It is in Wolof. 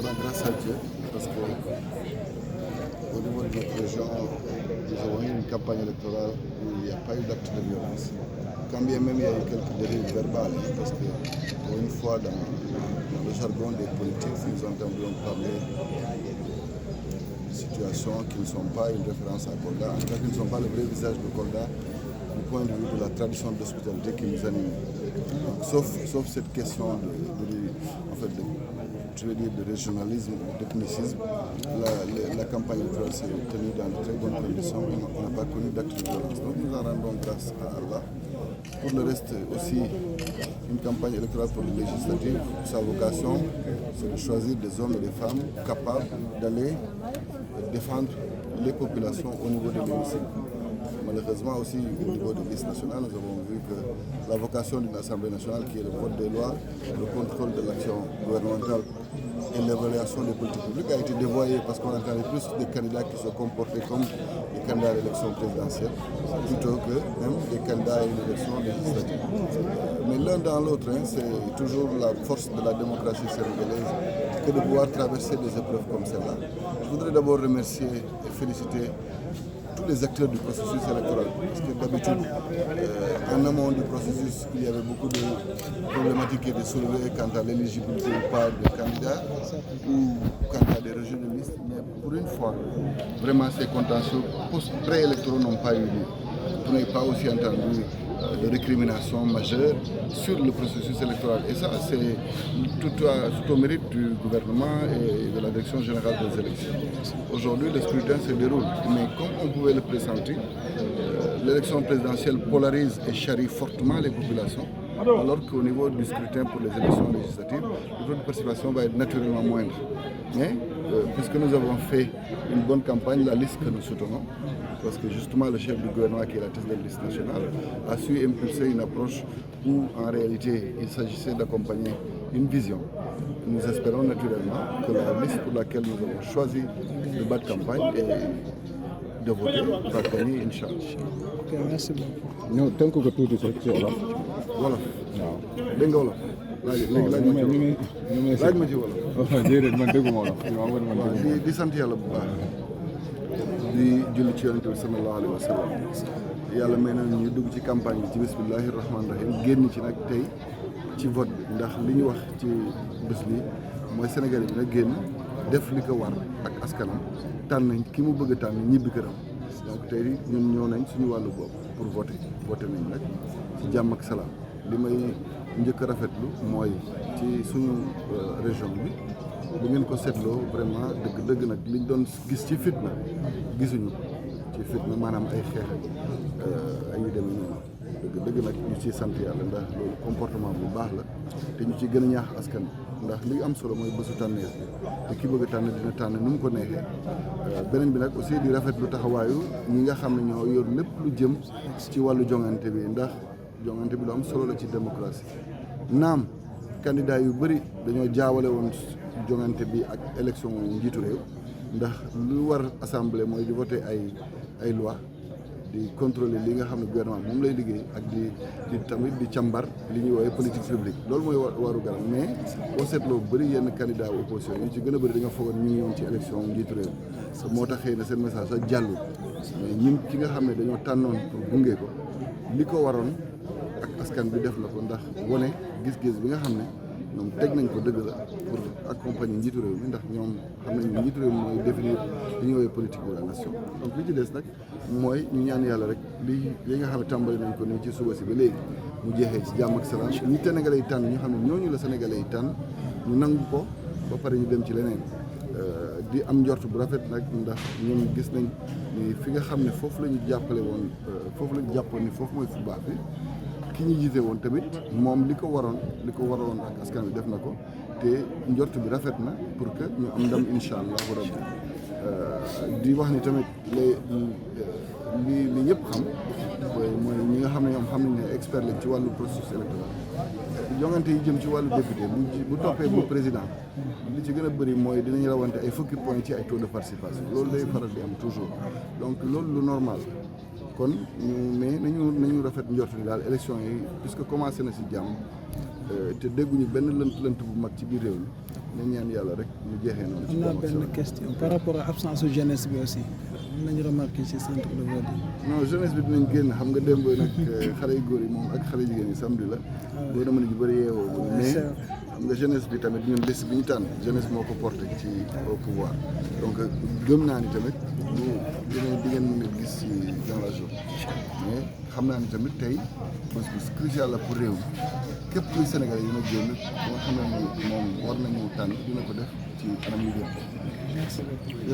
je rends grâce à Dieu parce que au niveau de notre région, nous avons eu une campagne électorale où il n'y a pas eu d'acte de violence. Quand bien même il y a eu quelques dérives verbales, parce que pour une fois dans le jargon des politiques, nous entendions parler de situations qui ne sont pas une référence à Kolda, en tout cas qui ne sont pas le vrai visage de Kolda du point de vue de la tradition d'hospitalité qui nous anime. Donc, sauf cette question de régionalisme, d'ethnicisme, la campagne électorale s'est tenue dans de très bonnes conditions. On n'a pas connu d'actes de violence. Donc nous en rendons grâce à Allah. Pour le reste aussi, une campagne électorale pour les législatives, sa vocation, c'est de choisir des hommes et des femmes capables d'aller défendre les populations au niveau de l'hémicycle. Malheureusement aussi au niveau de liste nationale, nous avons vu que la vocation d'une Assemblée nationale qui est le vote des lois, le contrôle de l'action gouvernementale et l'évaluation des politiques publiques a été dévoyée parce qu'on entendait plus des candidats qui se comportaient comme des candidats à l'élection présidentielle plutôt que même des candidats à une élection législative. Mais l'un dans l'autre, c'est toujours la force de la démocratie sénégalaise que de pouvoir traverser des épreuves comme celle-là. Je voudrais d'abord remercier et féliciter tous les acteurs du processus électoral. Parce que d'habitude, en amont du processus, il y avait beaucoup de problématiques qui étaient soulevées quant à l'éligibilité ou pas des candidats ou quant à des régions de liste. Mais pour une fois, vraiment ces contentieux préélectoraux n'ont pas eu lieu. Vous n'avez pas aussi entendu de récrimination majeure sur le processus électoral. Et ça, c'est tout au mérite du gouvernement et de la direction générale des élections. Aujourd'hui, le scrutin se déroule, mais comme on pouvait le pressentir, l'élection présidentielle polarise et charrie fortement les populations, alors qu'au niveau du scrutin pour les élections législatives, le taux de participation va être naturellement moindre. Mais puisque nous avons fait une bonne campagne, la liste que nous soutenons, parce que justement le chef du gouvernement qui est la tête de la liste nationale a su impulser une approche où en réalité il s'agissait d'accompagner une vision. Nous espérons naturellement que la liste pour laquelle nous avons choisi de battre campagne et de voter va gagner, Inch'Allah. Ok, merci beaucoup. ñëw tënk ko tuuti ci wolof. Wolof. waaw. dégg nga wolof. laaj ma ci wolof. déedéet man dégguma wolof. di sant yàlla bu baax. di julli ci yonent bi sallallahu alayhi wa sallam. yàlla may na ñu dugg ci campagne bi ci bismillahi rahmaani rahim génn ci nag tey ci vote bi ndax li ñu wax ci bés bi mooy Sénégal bi nag génn def li ko war ak askanam tànn ki mu bëgg a tànn ñibbi këram donc tey ñun ñëw nañ suñu wàllu bopp pour voter nañ nag ci jàmm ak salaam li may njëkk a rafetlu mooy ci suñu région bi bu ngeen ko seetloo vraiment dëgg nag liñ doon gis ci fitna gisuñu ci fitna maanaam ay xeex ay yu demee noonu dëgg nag ñu ciy sant yàlla ndax loolu comportement bu baax la te ñu ci gën a ñaax askan ndax li am solo mooy bésu tànneef te ki bëgg a tànn dina tànn nu mu ko neexee beneen bi nag aussi di rafetlu taxawaayu ñi nga xam ne ñoo yor lépp lu jëm ci wàllu jongante bi ndax jongante bi lu am solo la ci démocratie naam candidat yu bëri dañoo jaawale woon jongante bi ak élection njiitu réew ndax lu war assemblée mooy di voter ay loi di contrôler li nga xam ne gouvernement moom lay liggéey ak di tamit di càmbar li ñuy woowee politique publique loolu mooy waru garam mais boo seetloo bëri yenn candidat opposition yi ci gën a bëri dañoo foogoon ñu ngi woon ci élection njiitu réew moo tax xëy na seen message sax jàllul mais ñun ki nga xam ne dañoo tànnoon pour gunge ko li ko waroon ak askan bi def na ko ndax wane gis-gis bi nga xam ne ñoom teg nañ ko dëgg la pour accompagner njiitu réew mi ndax ñoom xam nañ njiitu réew mi mooy définir li ñuy woowee politique de la nation donc li ci des nag mooy ñu ñaan yàlla rek li nga xam ne tàmbali nañ ko nii ci suba si ba léegi mu jeexee ci jàmm ak salaam ñi Sénégalais yi tànn ñu xam ne ñooñu la Sénégalais yi tànn ñu nangu ko ba pare ñu dem ci leneen di am njort bu rafet nag ndax ñun gis nañ ni fi nga xam ne foofu la ñu jàppale woon foofu la ñu jàppoon ni foofu mooy fu baax bi ki ñu jiite woon tamit moom li ko waroon ak askan bi def na ko te njort bi rafet na pour que ñu am ndam incha allahu rabbi di wax ni tamit li ñëpp xam mooy ñi nga xam ne ñoom xam nañ ne expert lañ ci wàllu processus électoral jongante yi jëm ci wàllu député bu toppee bu président li ci gën a bëri mooy dinañ rawante ay fukki point ci ay taux de participation loolu day faral di am toujours donc loolu lu normal kon mais nañu rafet njort ni daal élection yi puisque commencé na si jàmm te dégguñu benn lënt bu mag ci biir réew mi ñu ñaan yàlla rek ñu jeexee noonu. am naa benn question par rapport à absence su jeunesse bi aussi mën nañu remarqué ci centre de vote yi. non jeunesse bi dinañ génn xam nga démb nag xale yu góor yi moom ak xale jigéen yi samedi la. boo dama ne ñu bëri yeewoo mais xam nga jeunesse bi tamit ñun liste bi ñu tànn jeunesse moo ko porté ci au pouvoir donc gëm naa ni tamit di ngeen mën a gis ci dans la journée mais xam naa ni tamit tey bés bu crucial la pour réew mi képp kuy Sénégal yi dina génn ba nga xam ne moom war nañu tànn dina ko def ci anam yu gën. Merci beaucoup.